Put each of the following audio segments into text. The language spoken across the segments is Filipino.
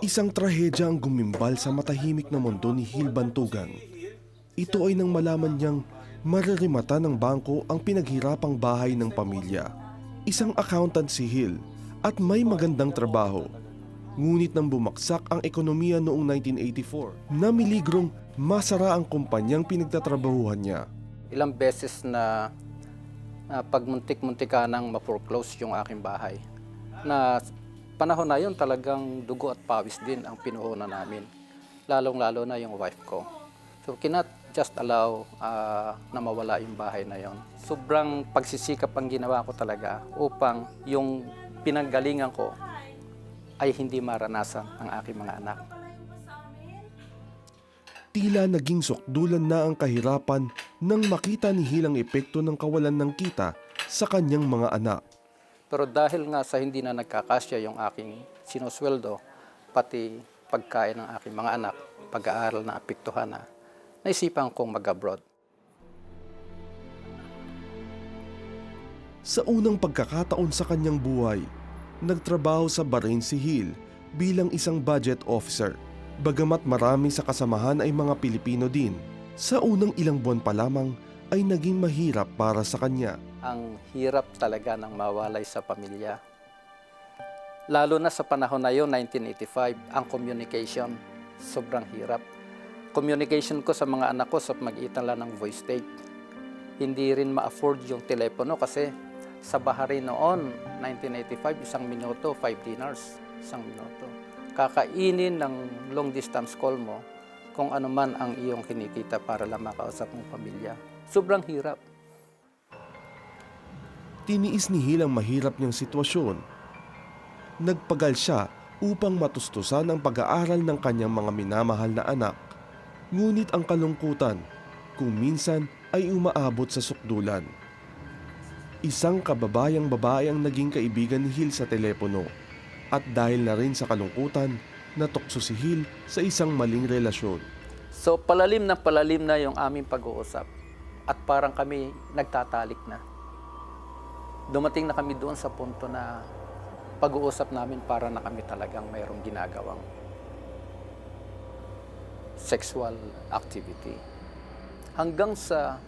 Isang trahedya ang gumimbal sa matahimik na mundo ni Hil Bantugan. Ito ay nang malaman niyang maririmata ng bangko ang pinaghirapang bahay ng pamilya. Isang accountant si Hil at may magandang trabaho. Ngunit nang bumagsak ang ekonomiya noong 1984, namiligrong masara ang kumpanyang pinagtatrabahuhan niya. Ilang beses na pagmuntik-muntika nang ma-foreclose yung aking bahay. Na panahon na yun talagang dugo at pawis din ang pinuhunan namin. Lalong-lalo na yung wife ko. So cannot just allow na mawala yung bahay na yon. Sobrang pagsisikap ang ginawa ko talaga upang yung pinanggalingan ko ay hindi maranasan ng aking mga anak. Tila naging sukdulan na ang kahirapan nang makita ni Hil ang epekto ng kawalan ng kita sa kanyang mga anak. Pero dahil nga sa hindi na nagkakasya yung aking sinusweldo, pati pagkain ng aking mga anak, pag-aaral na apektuhan na, naisipan kong mag-abroad. Sa unang pagkakataon sa kanyang buhay, nagtrabaho sa Bahrain si Hil bilang isang budget officer. Bagamat marami sa kasamahan ay mga Pilipino din, sa unang ilang buwan pa lamang ay naging mahirap para sa kanya. Ang hirap talaga ng mawalay sa pamilya. Lalo na sa panahon na yun, 1985, ang communication, sobrang hirap. Communication ko sa mga anak ko sa magitan lang ng voice tape. Hindi rin ma-afford yung telepono kasi sa Bahrain noon, 1985, 1 minuto, 5 dinars, 1 minuto. Kakainin ng long distance call mo kung ano man ang iyong kinikita para lang makausap mong pamilya. Sobrang hirap. Tiniis ni Hil ang mahirap niyang sitwasyon. Nagpagal siya upang matustusan ang pag-aaral ng kanyang mga minamahal na anak. Ngunit ang kalungkutan, kung minsan ay umaabot sa sukdulan. Isang kababayang babae ang naging kaibigan ni Hil sa telepono. At dahil na rin sa kalungkutan, natukso si Hil sa isang maling relasyon. So palalim na yung aming pag-uusap at parang kami nagtatalik na. Dumating na kami doon sa punto na pag-uusap namin para na kami talagang mayroong ginagawang sexual activity. Hanggang sa,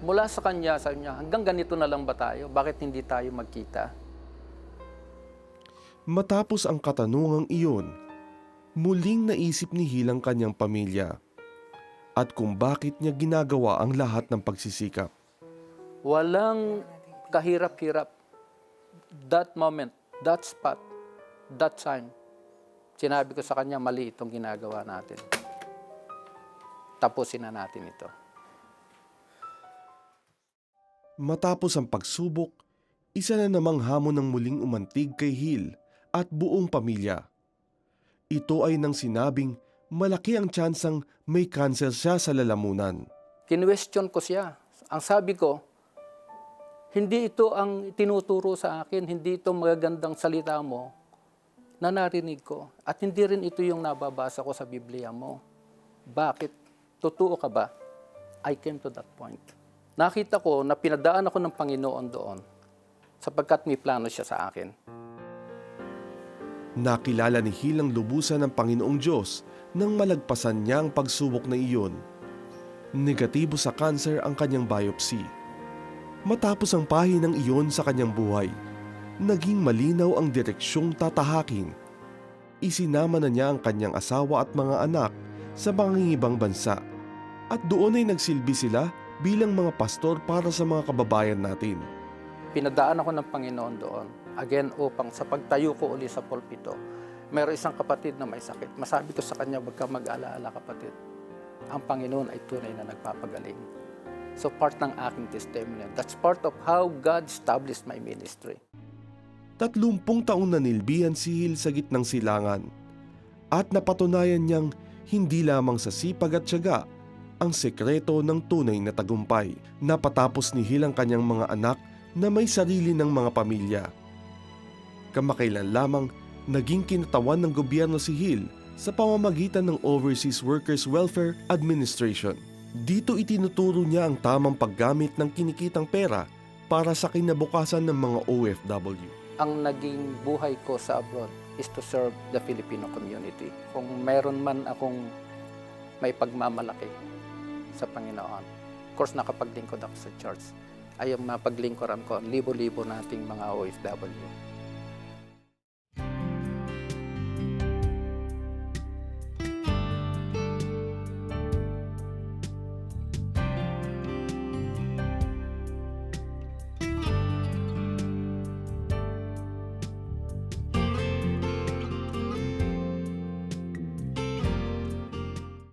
mula sa kanya, sabi niya, hanggang ganito na lang ba tayo? Bakit hindi tayo magkita? Matapos ang katanungang iyon, muling naisip ni Hil ang kanyang pamilya at kung bakit niya ginagawa ang lahat ng pagsisikap. Walang kahirap-hirap. That moment, that spot, that time, sinabi ko sa kanya, mali itong ginagawa natin. Tapusin na natin ito. Matapos ang pagsubok, isa na namang hamon ng muling umantig kay Hil at buong pamilya. Ito ay nang sinabing malaki ang tsansang may cancer siya sa lalamunan. Kinwestiyon ko siya. Ang sabi ko, hindi ito ang tinuturo sa akin, hindi ito magagandang salita mo na narinig ko. At hindi rin ito yung nababasa ko sa Biblia mo. Bakit? Totoo ka ba? I came to that point. Nakita ko na pinadaan ako ng Panginoon doon sapagkat may plano siya sa akin. Nakilala ni Hil ang lubusan ng Panginoong Diyos nang malagpasan niya ang pagsubok na iyon. Negatibo sa cancer ang kanyang biopsy. Matapos ang pahinang iyon sa kanyang buhay, naging malinaw ang direksyong tatahakin. Isinama na niya ang kanyang asawa at mga anak sa mangingibang bansa at doon ay nagsilbi sila bilang mga pastor para sa mga kababayan natin. Pinadaan ako ng Panginoon doon, again, upang sa pagtayo ko uli sa pulpito, mayroon isang kapatid na may sakit. Masabi ko sa kanya, huwag kang mag-alala kapatid. Ang Panginoon ay tunay na nagpapagaling. So part ng aking testimony. That's part of how God established my ministry. 30 taon na nilbihan si Hil sa gitnang silangan at napatunayan niyang hindi lamang sa sipag at tiyaga ang sekreto ng tunay na tagumpay. Napatapos ni Hil ang kanyang mga anak na may sarili ng mga pamilya. Kamakailan lamang naging kinatawan ng gobyerno si Hil sa pamamagitan ng Overseas Workers Welfare Administration. Dito itinuturo niya ang tamang paggamit ng kinikitang pera para sa kinabukasan ng mga OFW. Ang naging buhay ko sa abroad is to serve the Filipino community. Kung meron man akong may pagmamalaki sa Panginoon, of course nakapaglingkod ako sa church, ay ang mapaglingkuran ko ang libo-libo nating mga OFW.